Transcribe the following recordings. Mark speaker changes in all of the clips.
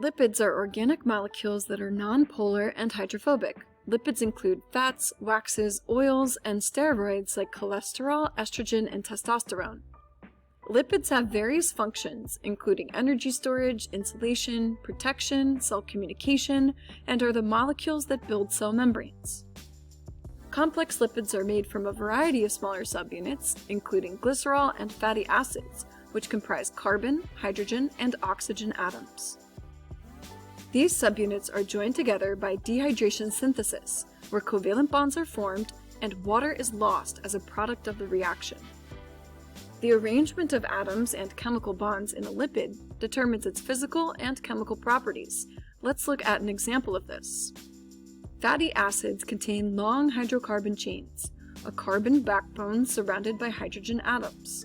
Speaker 1: Lipids are organic molecules that are nonpolar and hydrophobic. Lipids include fats, waxes, oils, and steroids like cholesterol, estrogen, and testosterone. Lipids have various functions, including energy storage, insulation, protection, cell communication, and are the molecules that build cell membranes. Complex lipids are made from a variety of smaller subunits, including glycerol and fatty acids, which comprise carbon, hydrogen, and oxygen atoms. These subunits are joined together by dehydration synthesis, where covalent bonds are formed and water is lost as a product of the reaction. The arrangement of atoms and chemical bonds in a lipid determines its physical and chemical properties. Let's look at an example of this. Fatty acids contain long hydrocarbon chains, a carbon backbone surrounded by hydrogen atoms.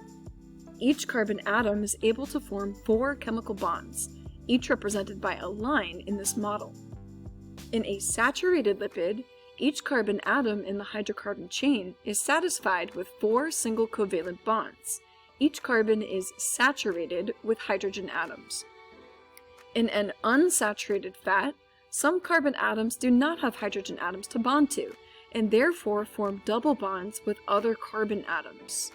Speaker 1: Each carbon atom is able to form 4 chemical bonds, each represented by a line in this model. In a saturated lipid, each carbon atom in the hydrocarbon chain is satisfied with 4 single covalent bonds. Each carbon is saturated with hydrogen atoms. In an unsaturated fat, some carbon atoms do not have hydrogen atoms to bond to, and therefore form double bonds with other carbon atoms.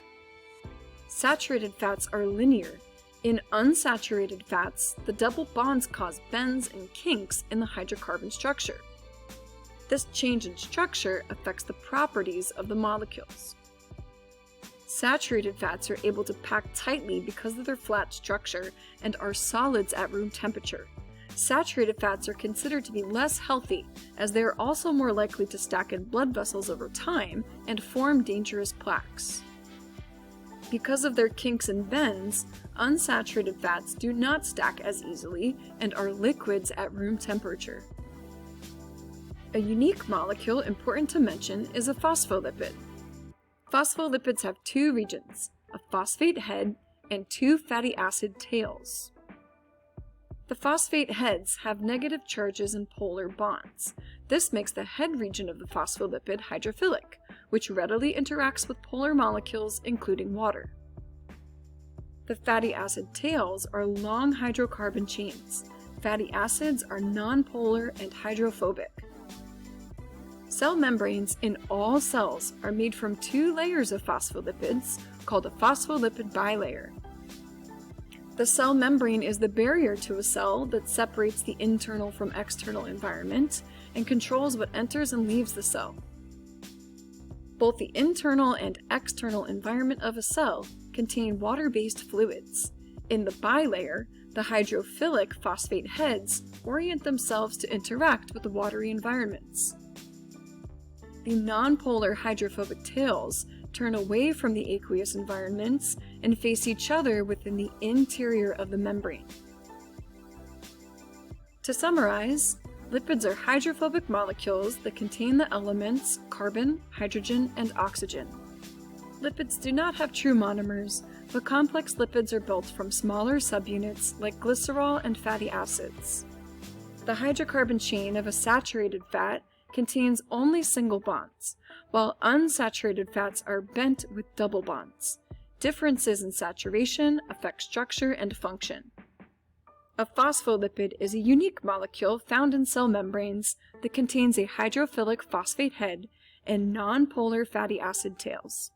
Speaker 1: Saturated fats are linear. In unsaturated fats, the double bonds cause bends and kinks in the hydrocarbon structure. This change in structure affects the properties of the molecules. Saturated fats are able to pack tightly because of their flat structure and are solids at room temperature. Saturated fats are considered to be less healthy, as they are also more likely to stack in blood vessels over time and form dangerous plaques. Because of their kinks and bends, unsaturated fats do not stack as easily and are liquids at room temperature. A unique molecule important to mention is a phospholipid. Phospholipids have 2 regions, a phosphate head and 2 fatty acid tails. The phosphate heads have negative charges and polar bonds. This makes the head region of the phospholipid hydrophilic, which readily interacts with polar molecules, including water. The fatty acid tails are long hydrocarbon chains. Fatty acids are nonpolar and hydrophobic. Cell membranes in all cells are made from 2 layers of phospholipids, called a phospholipid bilayer. The cell membrane is the barrier to a cell that separates the internal from external environment and controls what enters and leaves the cell. Both the internal and external environment of a cell contain water-based fluids. In the bilayer, the hydrophilic phosphate heads orient themselves to interact with the watery environments. The nonpolar hydrophobic tails turn away from the aqueous environments and face each other within the interior of the membrane. To summarize, lipids are hydrophobic molecules that contain the elements carbon, hydrogen, and oxygen. Lipids do not have true monomers, but complex lipids are built from smaller subunits like glycerol and fatty acids. The hydrocarbon chain of a saturated fat contains only single bonds, while unsaturated fats are bent with double bonds. Differences in saturation affect structure and function. A phospholipid is a unique molecule found in cell membranes that contains a hydrophilic phosphate head and nonpolar fatty acid tails.